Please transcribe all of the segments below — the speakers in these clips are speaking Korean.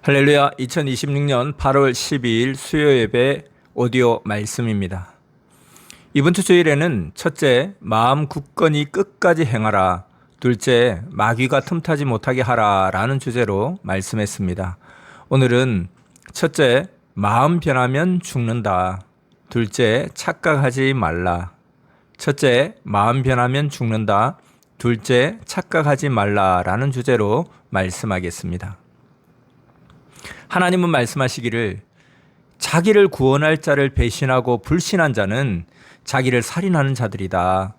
할렐루야. 2026년 8월 12일 수요 예배 오디오 말씀입니다. 이번 주 주일에는 첫째, 마음 굳건히 끝까지 행하라. 둘째, 마귀가 틈타지 못하게 하라 라는 주제로 말씀했습니다. 오늘은 첫째, 마음 변하면 죽는다. 둘째, 착각하지 말라. 첫째, 마음 변하면 죽는다. 둘째, 착각하지 말라 라는 주제로 말씀하겠습니다. 하나님은 말씀하시기를 자기를 구원할 자를 배신하고 불신한 자는 자기를 살인하는 자들이다.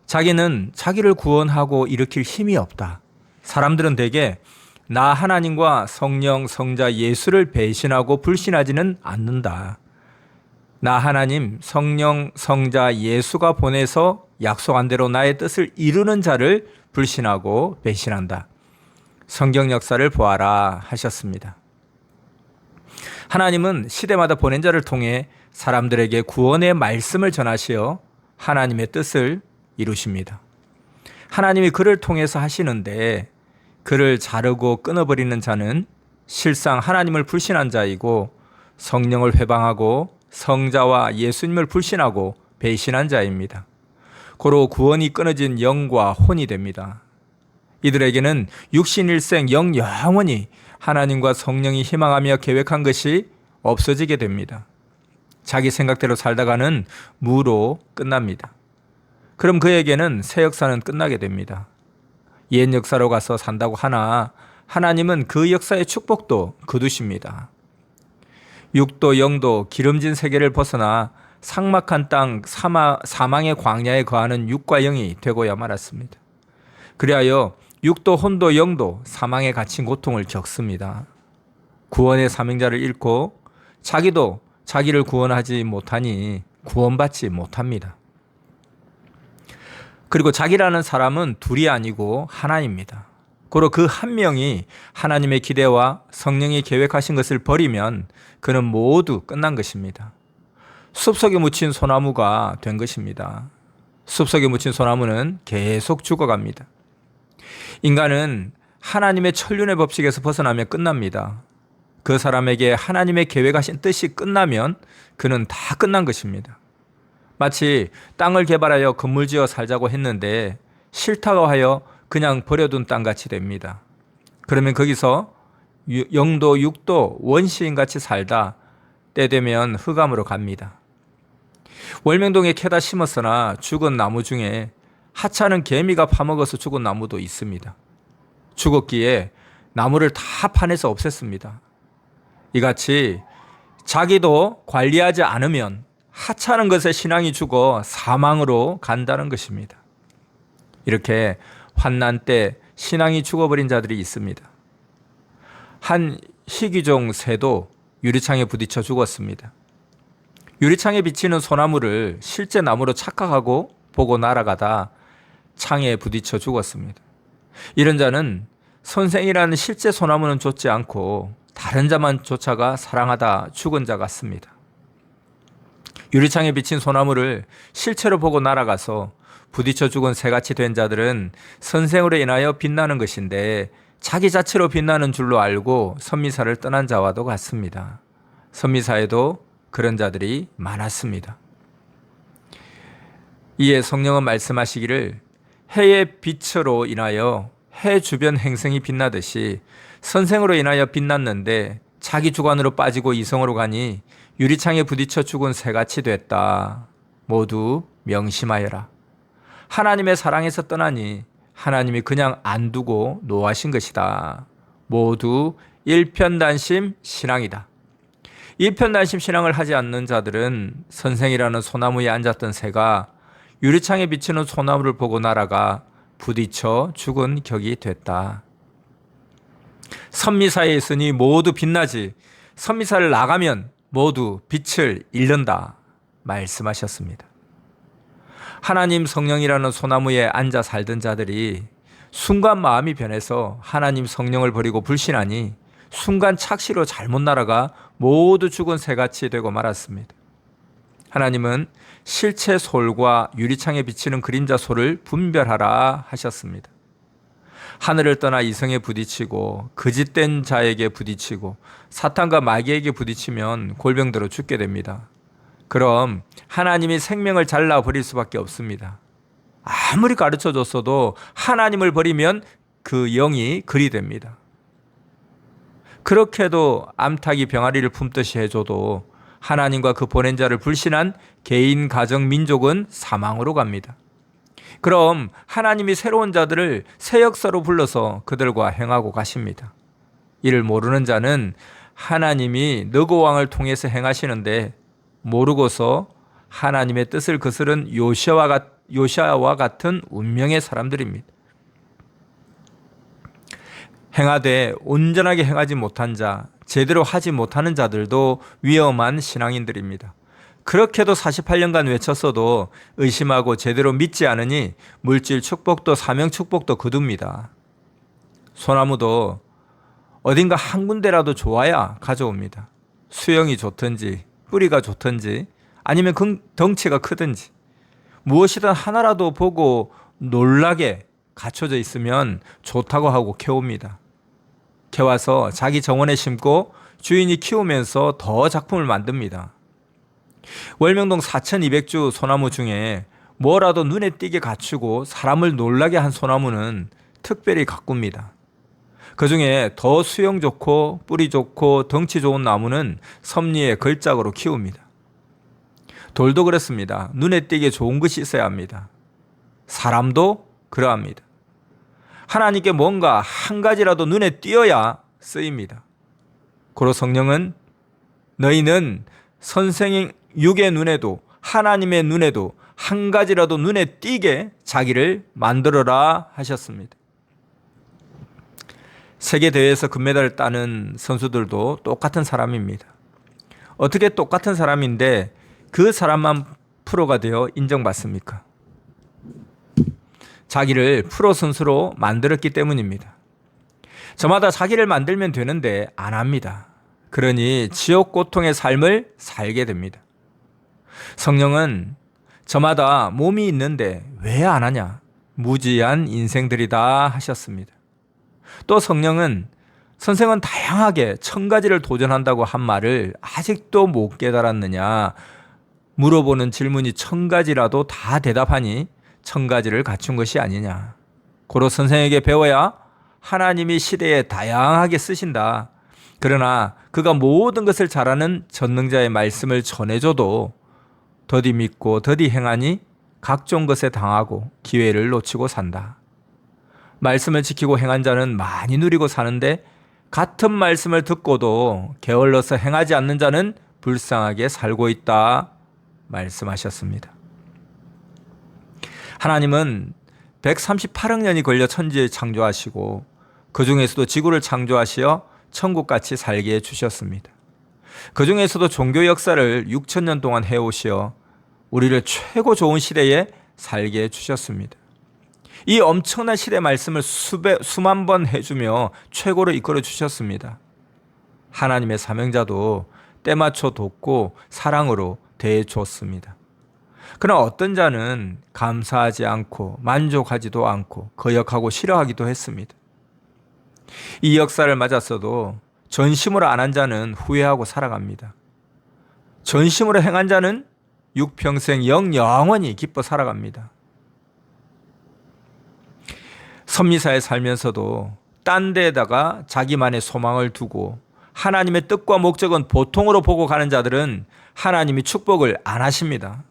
자기는 자기를 구원하고 일으킬 힘이 없다. 사람들은 대개 나 하나님과 성령, 성자 예수를 배신하고 불신하지는 않는다. 나 하나님, 성령, 성자 예수가 보내서 약속한 대로 나의 뜻을 이루는 자를 불신하고 배신한다. 성경 역사를 보아라 하셨습니다. 하나님은 시대마다 보낸 자를 통해 사람들에게 구원의 말씀을 전하시어 하나님의 뜻을 이루십니다. 하나님이 그를 통해서 하시는데 그를 자르고 끊어버리는 자는 실상 하나님을 불신한 자이고 성령을 회방하고 성자와 예수님을 불신하고 배신한 자입니다. 고로 구원이 끊어진 영과 혼이 됩니다. 이들에게는 육신일생 영원히 하나님과 성령이 희망하며 계획한 것이 없어지게 됩니다. 자기 생각대로 살다가는 무로 끝납니다. 그럼 그에게는 새 역사는 끝나게 됩니다. 옛 역사로 가서 산다고 하나 하나님은 그 역사의 축복도 거두십니다. 육도 영도 기름진 세계를 벗어나 삭막한 땅 사망의 광야에 거하는 육과 영이 되고야 말았습니다. 그리하여 육도 혼도 영도 사망에 갇힌 고통을 겪습니다. 구원의 사명자를 잃고 자기도 자기를 구원하지 못하니 구원받지 못합니다. 그리고 자기라는 사람은 둘이 아니고 하나입니다. 고로 그 한 명이 하나님의 기대와 성령이 계획하신 것을 버리면 그는 모두 끝난 것입니다. 숲속에 묻힌 소나무가 된 것입니다. 숲속에 묻힌 소나무는 계속 죽어갑니다. 인간은 하나님의 천륜의 법칙에서 벗어나면 끝납니다. 그 사람에게 하나님의 계획하신 뜻이 끝나면 그는 다 끝난 것입니다. 마치 땅을 개발하여 건물 지어 살자고 했는데 싫다고 하여 그냥 버려둔 땅같이 됩니다. 그러면 거기서 영도 육도 원시인같이 살다 때 되면 흑암으로 갑니다. 월명동에 캐다 심었으나 죽은 나무 중에 하찮은 개미가 파먹어서 죽은 나무도 있습니다. 죽었기에 나무를 다 파내서 없앴습니다. 이같이 자기도 관리하지 않으면 하찮은 것에 신앙이 죽어 사망으로 간다는 것입니다. 이렇게 환난 때 신앙이 죽어버린 자들이 있습니다. 한 희귀종 새도 유리창에 부딪혀 죽었습니다. 유리창에 비치는 소나무를 실제 나무로 착각하고 보고 날아가다 창에 부딪혀 죽었습니다. 이런 자는 선생이라는 실제 소나무는 좇지 않고 다른 자만 쫓아가 사랑하다 죽은 자 같습니다. 유리창에 비친 소나무를 실체로 보고 날아가서 부딪혀 죽은 새같이 된 자들은 선생으로 인하여 빛나는 것인데 자기 자체로 빛나는 줄로 알고 선미사를 떠난 자와도 같습니다. 선미사에도 그런 자들이 많았습니다. 이에 성령은 말씀하시기를 해의 빛으로 인하여 해 주변 행성이 빛나듯이 선생으로 인하여 빛났는데 자기 주관으로 빠지고 이성으로 가니 유리창에 부딪혀 죽은 새같이 됐다. 모두 명심하여라. 하나님의 사랑에서 떠나니 하나님이 그냥 안 두고 노하신 것이다. 모두 일편단심 신앙이다. 일편단심 신앙을 하지 않는 자들은 선생이라는 소나무에 앉았던 새가 유리창에 비치는 소나무를 보고 날아가 부딪혀 죽은 격이 됐다. 선미사에 있으니 모두 빛나지 선미사를 나가면 모두 빛을 잃는다 말씀하셨습니다. 하나님 성령이라는 소나무에 앉아 살던 자들이 순간 마음이 변해서 하나님 성령을 버리고 불신하니 순간 착시로 잘못 날아가 모두 죽은 새같이 되고 말았습니다. 하나님은 실체 솔과 유리창에 비치는 그림자 솔을 분별하라 하셨습니다. 하늘을 떠나 이성에 부딪히고 거짓된 자에게 부딪히고 사탄과 마귀에게 부딪히면 골병들어 죽게 됩니다. 그럼 하나님이 생명을 잘라버릴 수밖에 없습니다. 아무리 가르쳐줬어도 하나님을 버리면 그 영이 그리 됩니다. 그렇게도 암탉이 병아리를 품듯이 해줘도 하나님과 그 보낸 자를 불신한 개인, 가정, 민족은 사망으로 갑니다. 그럼 하나님이 새로운 자들을 새 역사로 불러서 그들과 행하고 가십니다. 이를 모르는 자는 하나님이 너고 왕을 통해서 행하시는데 모르고서 하나님의 뜻을 거스른 요시아와 같은 운명의 사람들입니다. 행하되 온전하게 행하지 못한 자, 제대로 하지 못하는 자들도 위험한 신앙인들입니다. 그렇게도 48년간 외쳤어도 의심하고 제대로 믿지 않으니 물질 축복도 사명 축복도 거둡니다. 소나무도 어딘가 한 군데라도 좋아야 가져옵니다. 수영이 좋든지 뿌리가 좋든지 아니면 덩치가 크든지 무엇이든 하나라도 보고 놀라게 갖춰져 있으면 좋다고 하고 캐옵니다. 캐와서 자기 정원에 심고 주인이 키우면서 더 작품을 만듭니다. 월명동 4200주 소나무 중에 뭐라도 눈에 띄게 갖추고 사람을 놀라게 한 소나무는 특별히 가꿉니다. 그 중에 더 수영 좋고 뿌리 좋고 덩치 좋은 나무는 섭리의 걸작으로 키웁니다. 돌도 그렇습니다. 눈에 띄게 좋은 것이 있어야 합니다. 사람도 그러합니다. 하나님께 뭔가 한 가지라도 눈에 띄어야 쓰입니다. 고로 성령은 너희는 선생의 육의 눈에도 하나님의 눈에도 한 가지라도 눈에 띄게 자기를 만들어라 하셨습니다. 세계대회에서 금메달을 따는 선수들도 똑같은 사람입니다. 어떻게 똑같은 사람인데 그 사람만 프로가 되어 인정받습니까? 자기를 프로 선수로 만들었기 때문입니다. 저마다 자기를 만들면 되는데 안 합니다. 그러니 지옥 고통의 삶을 살게 됩니다. 성령은 저마다 몸이 있는데 왜 안 하냐? 무지한 인생들이다 하셨습니다. 또 성령은 선생은 다양하게 1000가지를 도전한다고 한 말을 아직도 못 깨달았느냐? 물어보는 질문이 1000가지라도 다 대답하니 1000가지를 갖춘 것이 아니냐. 고로 선생에게 배워야 하나님이 시대에 다양하게 쓰신다. 그러나 그가 모든 것을 잘하는 전능자의 말씀을 전해줘도 더디 믿고 더디 행하니 각종 것에 당하고 기회를 놓치고 산다. 말씀을 지키고 행한 자는 많이 누리고 사는데 같은 말씀을 듣고도 게을러서 행하지 않는 자는 불쌍하게 살고 있다 말씀하셨습니다. 하나님은 138억 년이 걸려 천지를 창조하시고 그 중에서도 지구를 창조하시어 천국같이 살게 해주셨습니다. 그 중에서도 종교 역사를 6000년 동안 해오시어 우리를 최고 좋은 시대에 살게 해주셨습니다. 이 엄청난 시대 말씀을 수만 번 해주며 최고로 이끌어 주셨습니다. 하나님의 사명자도 때맞춰 돕고 사랑으로 대해 주었습니다. 그러나 어떤 자는 감사하지 않고 만족하지도 않고 거역하고 싫어하기도 했습니다. 이 역사를 맞았어도 전심으로 안 한 자는 후회하고 살아갑니다. 전심으로 행한 자는 육평생 영원히 기뻐 살아갑니다. 섭리사에 살면서도 딴 데에다가 자기만의 소망을 두고 하나님의 뜻과 목적은 보통으로 보고 가는 자들은 하나님이 축복을 안 하십니다.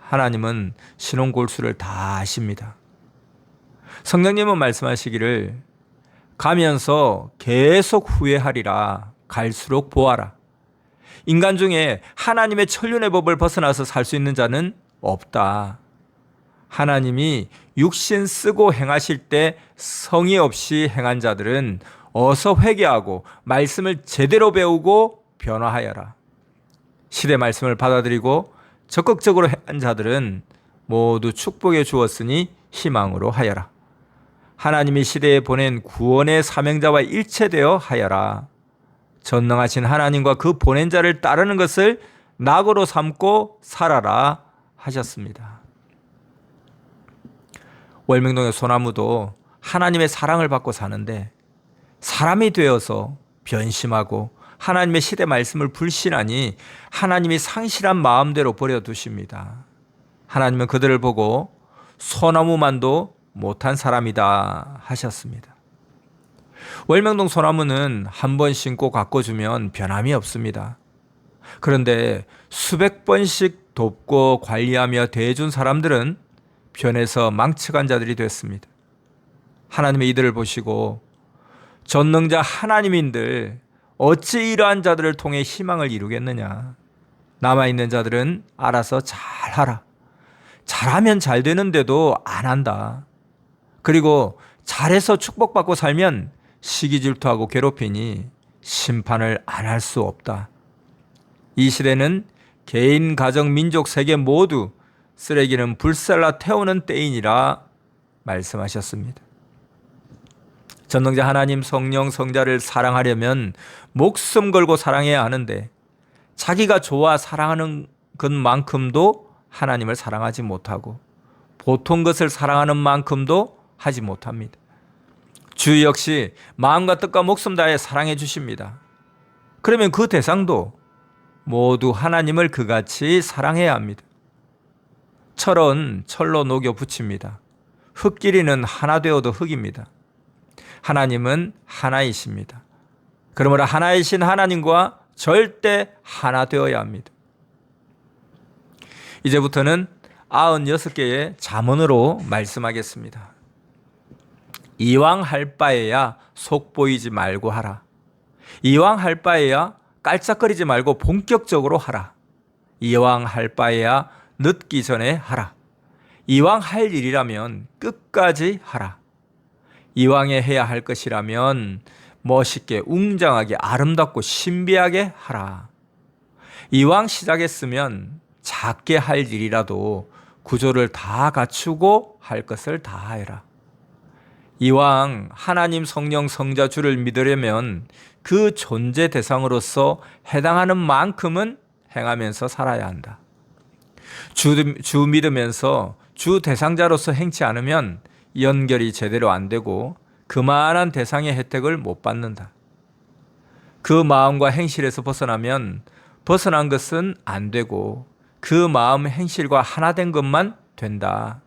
하나님은 신혼골수를 다 아십니다. 성령님은 말씀하시기를 가면서 계속 후회하리라. 갈수록 보아라. 인간 중에 하나님의 천륜의 법을 벗어나서 살 수 있는 자는 없다. 하나님이 육신 쓰고 행하실 때 성의 없이 행한 자들은 어서 회개하고 말씀을 제대로 배우고 변화하여라. 시대 말씀을 받아들이고 적극적으로 행한 자들은 모두 축복해 주었으니 희망으로 하여라. 하나님이 시대에 보낸 구원의 사명자와 일체되어 하여라. 전능하신 하나님과 그 보낸 자를 따르는 것을 낙으로 삼고 살아라 하셨습니다. 월명동의 소나무도 하나님의 사랑을 받고 사는데 사람이 되어서 변심하고 하나님의 시대 말씀을 불신하니 하나님이 상실한 마음대로 버려두십니다. 하나님은 그들을 보고 소나무만도 못한 사람이다 하셨습니다. 월명동 소나무는 한 번 심고 가꿔주면 변함이 없습니다. 그런데 수백 번씩 돕고 관리하며 대해준 사람들은 변해서 망쳐간 자들이 됐습니다. 하나님의 이들을 보시고 전능자 하나님인들 어찌 이러한 자들을 통해 희망을 이루겠느냐. 남아있는 자들은 알아서 잘하라. 잘하면 잘 되는데도 안 한다. 그리고 잘해서 축복받고 살면 시기 질투하고 괴롭히니 심판을 안 할 수 없다. 이 시대는 개인, 가정, 민족, 세계 모두 쓰레기는 불살라 태우는 때이니라 말씀하셨습니다. 전능자 하나님 성령 성자를 사랑하려면 목숨 걸고 사랑해야 하는데 자기가 좋아 사랑하는 것만큼도 하나님을 사랑하지 못하고 보통 것을 사랑하는 만큼도 하지 못합니다. 주 역시 마음과 뜻과 목숨 다해 사랑해 주십니다. 그러면 그 대상도 모두 하나님을 그같이 사랑해야 합니다. 철은 철로 녹여 붙입니다. 흙끼리는 하나 되어도 흙입니다. 하나님은 하나이십니다. 그러므로 하나이신 하나님과 절대 하나 되어야 합니다. 이제부터는 96개의 잠언으로 말씀하겠습니다. 이왕 할 바에야 속 보이지 말고 하라. 이왕 할 바에야 깔짝거리지 말고 본격적으로 하라. 이왕 할 바에야 늦기 전에 하라. 이왕 할 일이라면 끝까지 하라. 이왕에 해야 할 것이라면 멋있게 웅장하게 아름답고 신비하게 하라. 이왕 시작했으면 작게 할 일이라도 구조를 다 갖추고 할 것을 다 해라. 이왕 하나님 성령 성자 주를 믿으려면 그 존재 대상으로서 해당하는 만큼은 행하면서 살아야 한다. 주 믿으면서 주 대상자로서 행치 않으면 연결이 제대로 안 되고 그만한 대상의 혜택을 못 받는다. 그 마음과 행실에서 벗어나면 벗어난 것은 안 되고 그 마음 행실과 하나 된 것만 된다.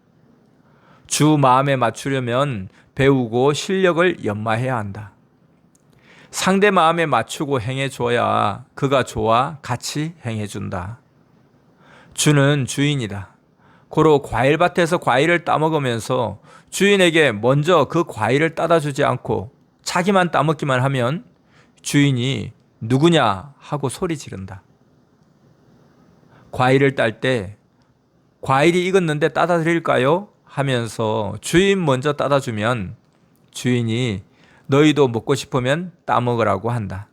주 마음에 맞추려면 배우고 실력을 연마해야 한다. 상대 마음에 맞추고 행해줘야 그가 좋아 같이 행해준다. 주는 주인이다. 고로 과일밭에서 과일을 따먹으면서 주인에게 먼저 그 과일을 따다 주지 않고 자기만 따먹기만 하면 주인이 누구냐 하고 소리 지른다. 과일을 딸 때 과일이 익었는데 따다 드릴까요? 하면서 주인 먼저 따다 주면 주인이 너희도 먹고 싶으면 따먹으라고 한다.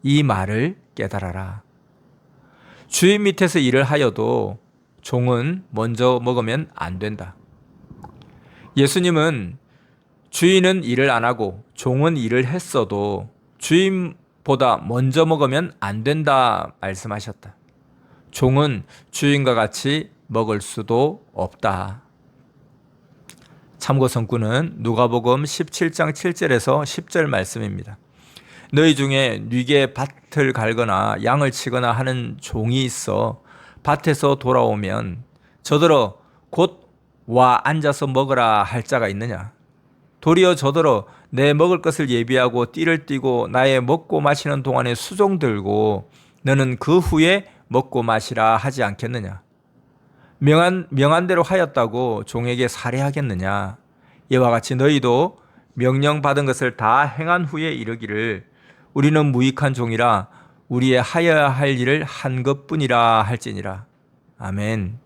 이 말을 깨달아라. 주인 밑에서 일을 하여도 종은 먼저 먹으면 안 된다. 예수님은 주인은 일을 안 하고 종은 일을 했어도 주인보다 먼저 먹으면 안 된다 말씀하셨다. 종은 주인과 같이 먹을 수도 없다. 참고 성구는 누가복음 17장 7절에서 10절 말씀입니다. 너희 중에 뉘게 밭을 갈거나 양을 치거나 하는 종이 있어 밭에서 돌아오면 저더러 곧 와 앉아서 먹으라 할 자가 있느냐? 도리어 저더러 내 먹을 것을 예비하고 띠를 띠고 나의 먹고 마시는 동안에 수종 들고 너는 그 후에 먹고 마시라 하지 않겠느냐? 명한 대로 하였다고 종에게 살해하겠느냐? 이와 같이 너희도 명령받은 것을 다 행한 후에 이르기를 우리는 무익한 종이라 우리의 하여야 할 일을 한 것뿐이라 할지니라. 아멘.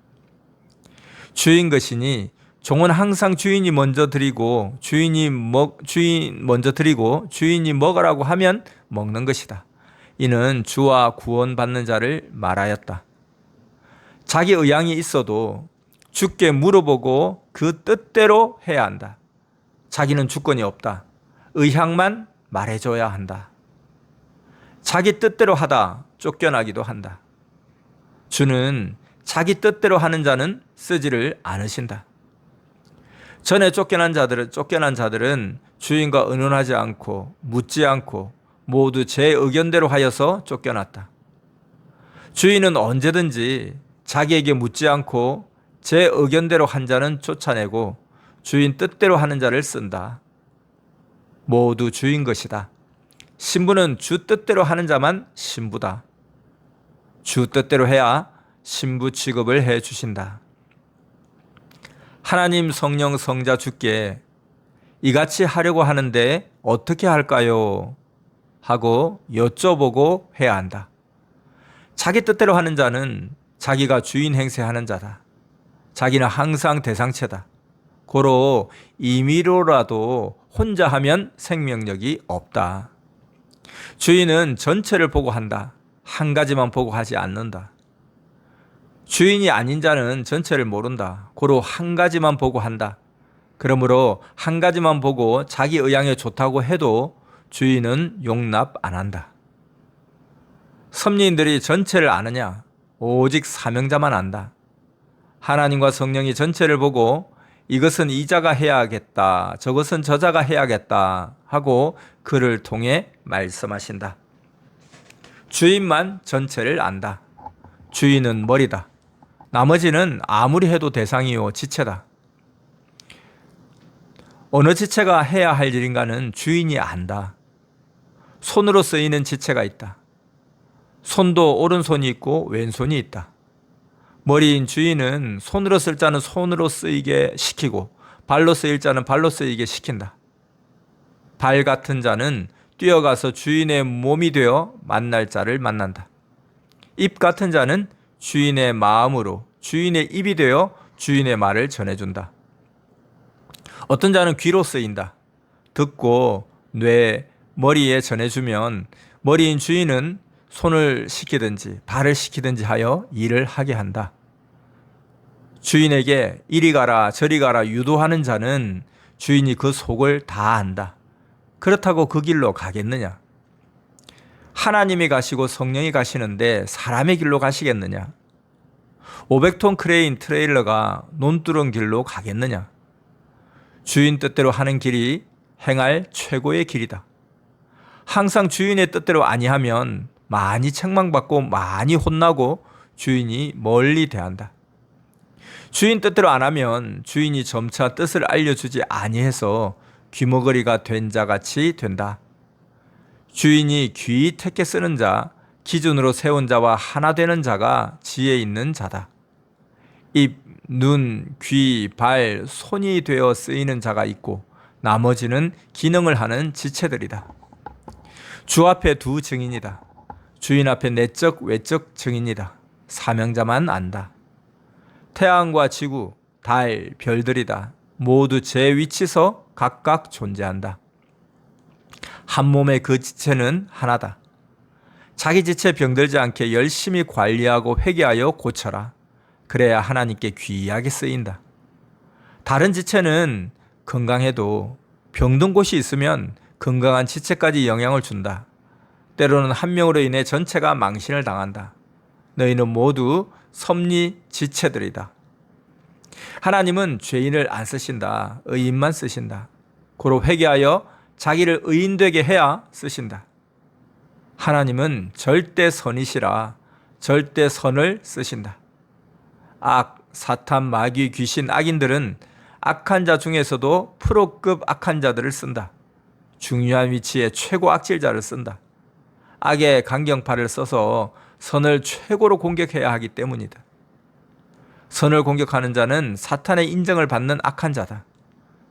주인 것이니 종은 항상 주인이 먼저 드리고 주인이 먹으라고 하면 먹는 것이다. 이는 주와 구원받는 자를 말하였다. 자기 의향이 있어도 주께 물어보고 그 뜻대로 해야 한다. 자기는 주권이 없다. 의향만 말해줘야 한다. 자기 뜻대로 하다 쫓겨나기도 한다. 주는 자기 뜻대로 하는 자는 쓰지를 않으신다. 전에 쫓겨난 자들은 주인과 의논하지 않고 묻지 않고 모두 제 의견대로 하여서 쫓겨났다. 주인은 언제든지 자기에게 묻지 않고 제 의견대로 한 자는 쫓아내고 주인 뜻대로 하는 자를 쓴다. 모두 주인 것이다. 신부는 주 뜻대로 하는 자만 신부다. 주 뜻대로 해야 신부 취급을 해 주신다. 하나님 성령 성자 주께 이같이 하려고 하는데 어떻게 할까요? 하고 여쭤보고 해야 한다. 자기 뜻대로 하는 자는 자기가 주인 행세하는 자다. 자기는 항상 대상체다. 고로 임의로라도 혼자 하면 생명력이 없다. 주인은 전체를 보고 한다. 한 가지만 보고 하지 않는다. 주인이 아닌 자는 전체를 모른다. 고로 한 가지만 보고 한다. 그러므로 한 가지만 보고 자기 의향에 좋다고 해도 주인은 용납 안 한다. 섭리인들이 전체를 아느냐? 오직 사명자만 안다. 하나님과 성령이 전체를 보고 이것은 이자가 해야겠다, 저것은 저자가 해야겠다 하고 그를 통해 말씀하신다. 주인만 전체를 안다. 주인은 머리다. 나머지는 아무리 해도 대상이요 지체다. 어느 지체가 해야 할 일인가는 주인이 안다. 손으로 쓰이는 지체가 있다. 손도 오른손이 있고 왼손이 있다. 머리인 주인은 손으로 쓸 자는 손으로 쓰이게 시키고 발로 쓰일 자는 발로 쓰이게 시킨다. 발 같은 자는 뛰어가서 주인의 몸이 되어 만날 자를 만난다. 입 같은 자는 주인의 마음으로 주인의 입이 되어 주인의 말을 전해준다. 어떤 자는 귀로 쓰인다. 듣고 뇌, 머리에 전해주면 머리인 주인은 손을 시키든지 발을 시키든지 하여 일을 하게 한다. 주인에게 이리 가라 저리 가라 유도하는 자는 주인이 그 속을 다 안다. 그렇다고 그 길로 가겠느냐? 하나님이 가시고 성령이 가시는데 사람의 길로 가시겠느냐? 500톤 크레인 트레일러가 논두렁 길로 가겠느냐? 주인 뜻대로 하는 길이 행할 최고의 길이다. 항상 주인의 뜻대로 아니하면 많이 책망받고 많이 혼나고 주인이 멀리 대한다. 주인 뜻대로 안 하면 주인이 점차 뜻을 알려주지 아니해서 귀머거리가 된 자같이 된다. 주인이 귀 택해 쓰는 자, 기준으로 세운 자와 하나 되는 자가 지혜 있는 자다. 입, 눈, 귀, 발, 손이 되어 쓰이는 자가 있고 나머지는 기능을 하는 지체들이다. 주 앞에 두 증인이다. 주인 앞에 내적, 외적 증인이다. 사명자만 안다. 태양과 지구, 달, 별들이다. 모두 제 위치서 각각 존재한다. 한 몸의 그 지체는 하나다. 자기 지체 병들지 않게 열심히 관리하고 회개하여 고쳐라. 그래야 하나님께 귀하게 쓰인다. 다른 지체는 건강해도 병든 곳이 있으면 건강한 지체까지 영향을 준다. 때로는 한 명으로 인해 전체가 망신을 당한다. 너희는 모두 섭리 지체들이다. 하나님은 죄인을 안 쓰신다. 의인만 쓰신다. 고로 회개하여 자기를 의인되게 해야 쓰신다. 하나님은 절대 선이시라 절대 선을 쓰신다. 악, 사탄, 마귀, 귀신, 악인들은 악한 자 중에서도 프로급 악한 자들을 쓴다. 중요한 위치에 최고 악질자를 쓴다. 악의 강경파를 써서 선을 최고로 공격해야 하기 때문이다. 선을 공격하는 자는 사탄의 인정을 받는 악한 자다.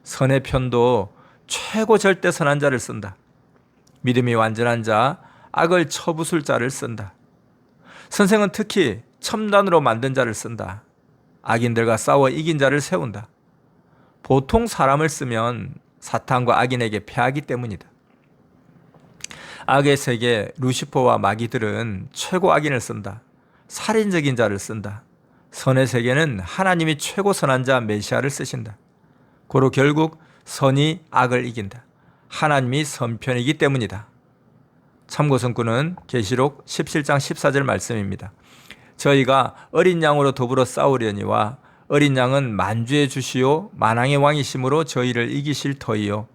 선의 편도 최고 절대 선한 자를 쓴다. 믿음이 완전한 자, 악을 쳐부술 자를 쓴다. 선생은 특히 첨단으로 만든 자를 쓴다. 악인들과 싸워 이긴 자를 세운다. 보통 사람을 쓰면 사탄과 악인에게 패하기 때문이다. 악의 세계 루시퍼와 마귀들은 최고 악인을 쓴다. 살인적인 자를 쓴다. 선의 세계는 하나님이 최고 선한 자 메시아를 쓰신다. 고로 결국 선이 악을 이긴다. 하나님이 선편이기 때문이다. 참고 성구는 계시록 17장 14절 말씀입니다. 저희가 어린 양으로 더불어 싸우려니와 어린 양은 만주의 주시요 만왕의 왕이심으로 저희를 이기실 터이요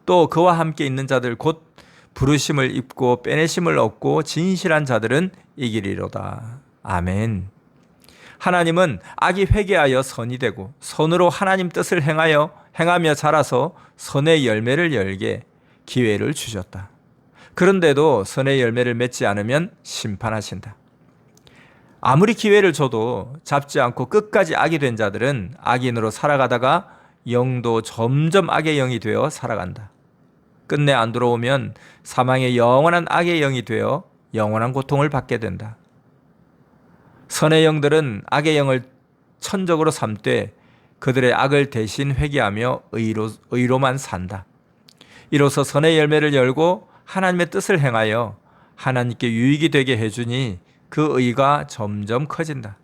또 그와 함께 있는 자들 곧 부르심을 입고 빼내심을 얻고 진실한 자들은 이기리로다. 아멘. 하나님은 악이 회개하여 선이 되고 선으로 하나님 뜻을 행하며 자라서 선의 열매를 열게 기회를 주셨다. 그런데도 선의 열매를 맺지 않으면 심판하신다. 아무리 기회를 줘도 잡지 않고 끝까지 악이 된 자들은 악인으로 살아가다가 영도 점점 악의 영이 되어 살아간다. 끝내 안 들어오면 사망의 영원한 악의 영이 되어 영원한 고통을 받게 된다. 선의 영들은 악의 영을 천적으로 삼되 그들의 악을 대신 회개하며 의로만 산다. 이로써 선의 열매를 열고 하나님의 뜻을 행하여 하나님께 유익이 되게 해주니 그 의가 점점 커진다.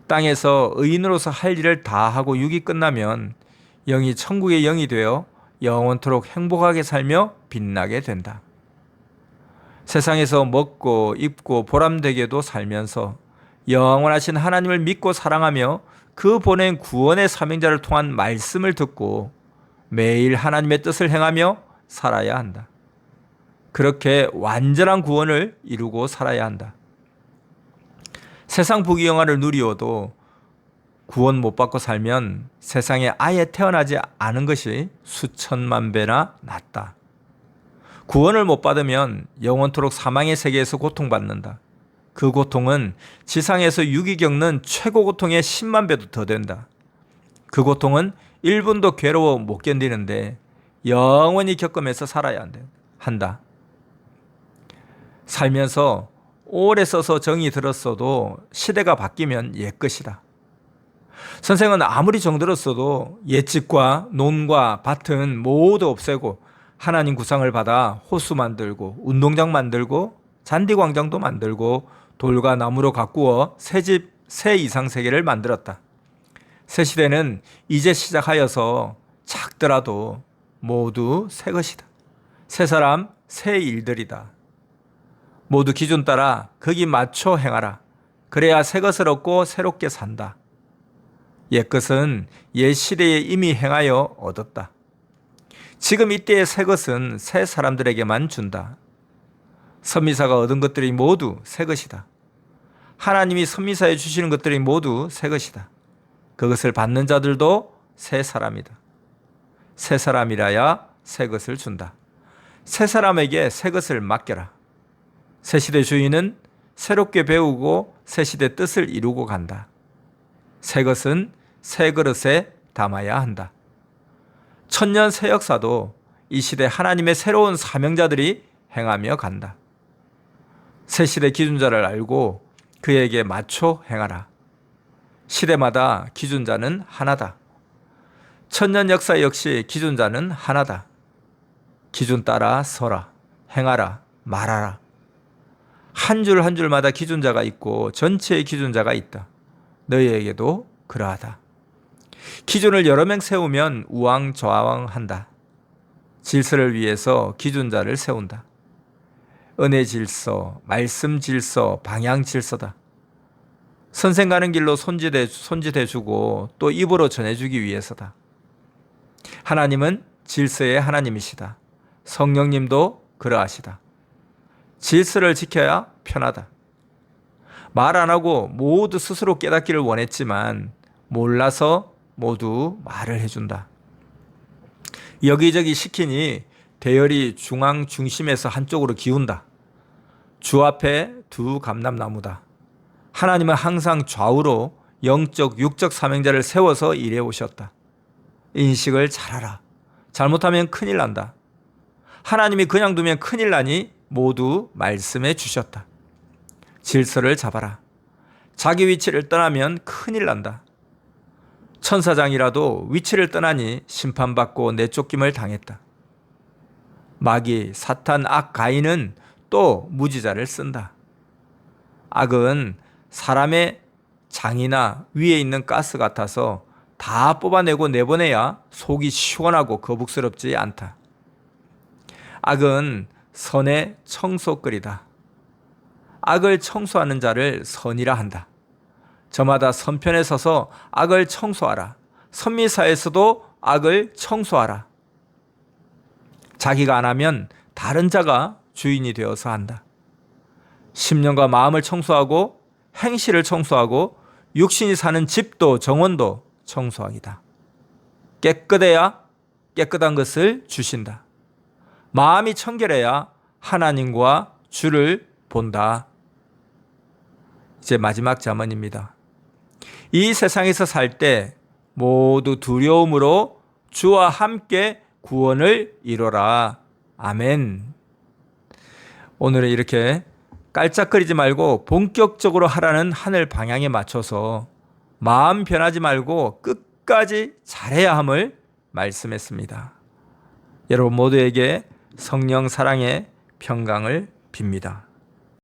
땅에서 의인으로서 할 일을 다 하고 육이 끝나면 영이 천국의 영이 되어 영원토록 행복하게 살며 빛나게 된다. 세상에서 먹고 입고 보람되게도 살면서 영원하신 하나님을 믿고 사랑하며 그 보낸 구원의 사명자를 통한 말씀을 듣고 매일 하나님의 뜻을 행하며 살아야 한다. 그렇게 완전한 구원을 이루고 살아야 한다. 세상 부귀영화를 누리어도 구원 못 받고 살면 세상에 아예 태어나지 않은 것이 수천만 배나 낫다. 구원을 못 받으면 영원토록 사망의 세계에서 고통받는다. 그 고통은 지상에서 육이 겪는 최고 고통의 10만 배도 더 된다. 그 고통은 1분도 괴로워 못 견디는데 영원히 겪으면서 살아야 한다. 살면서 오래 써서 정이 들었어도 시대가 바뀌면 옛것이다. 선생은 아무리 정들었어도 옛집과 논과 밭은 모두 없애고 하나님 구상을 받아 호수 만들고 운동장 만들고 잔디광장도 만들고 돌과 나무로 가꾸어 새집 새 이상세계를 만들었다. 새 시대는 이제 시작하여서 작더라도 모두 새 것이다. 새 사람 새 일들이다. 모두 기준 따라 거기 맞춰 행하라. 그래야 새 것을 얻고 새롭게 산다. 옛것은 옛 시대에 이미 행하여 얻었다. 지금 이때의 새 것은 새 사람들에게만 준다. 선미사가 얻은 것들이 모두 새 것이다. 하나님이 선미사에 주시는 것들이 모두 새 것이다. 그것을 받는 자들도 새 사람이다. 새 사람이라야 새 것을 준다. 새 사람에게 새 것을 맡겨라. 새 시대 주인은 새롭게 배우고 새 시대 뜻을 이루고 간다. 새 것은 새 그릇에 담아야 한다. 천년 새 역사도 이 시대 하나님의 새로운 사명자들이 행하며 간다. 새 시대 기준자를 알고 그에게 맞춰 행하라. 시대마다 기준자는 하나다. 천년 역사 역시 기준자는 하나다. 기준 따라 서라, 행하라, 말하라. 한 줄 한 줄마다 기준자가 있고 전체의 기준자가 있다. 너희에게도 그러하다. 기준을 여러 명 세우면 우왕좌왕한다. 질서를 위해서 기준자를 세운다. 은혜 질서, 말씀 질서, 방향 질서다. 선생 가는 길로 손짓해주고 또 입으로 전해주기 위해서다. 하나님은 질서의 하나님이시다. 성령님도 그러하시다. 질서를 지켜야 편하다. 말 안 하고 모두 스스로 깨닫기를 원했지만 몰라서 모두 말을 해준다. 여기저기 시키니 대열이 중앙 중심에서 한쪽으로 기운다. 주 앞에 두 감람나무다. 하나님은 항상 좌우로 영적, 육적 사명자를 세워서 일해 오셨다. 인식을 잘하라. 잘못하면 큰일 난다. 하나님이 그냥 두면 큰일 나니 모두 말씀해 주셨다. 질서를 잡아라. 자기 위치를 떠나면 큰일 난다. 천사장이라도 위치를 떠나니 심판받고 내쫓김을 당했다. 마귀, 사탄, 악, 가인은 또 무지자를 쓴다. 악은 사람의 장이나 위에 있는 가스 같아서 다 뽑아내고 내보내야 속이 시원하고 거북스럽지 않다. 악은 선의 청소거리다. 악을 청소하는 자를 선이라 한다. 저마다 선편에 서서 악을 청소하라. 선미사에서도 악을 청소하라. 자기가 안 하면 다른 자가 주인이 되어서 한다. 심령과 마음을 청소하고 행실을 청소하고 육신이 사는 집도 정원도 청소하기다. 깨끗해야 깨끗한 것을 주신다. 마음이 청결해야 하나님과 주를 본다. 이제 마지막 잠언입니다. 이 세상에서 살 때 모두 두려움으로 주와 함께 구원을 이루라. 아멘. 오늘은 이렇게 깔짝거리지 말고 본격적으로 하라는 하늘 방향에 맞춰서 마음 변하지 말고 끝까지 잘해야 함을 말씀했습니다. 여러분 모두에게 성령 사랑의 평강을 빕니다.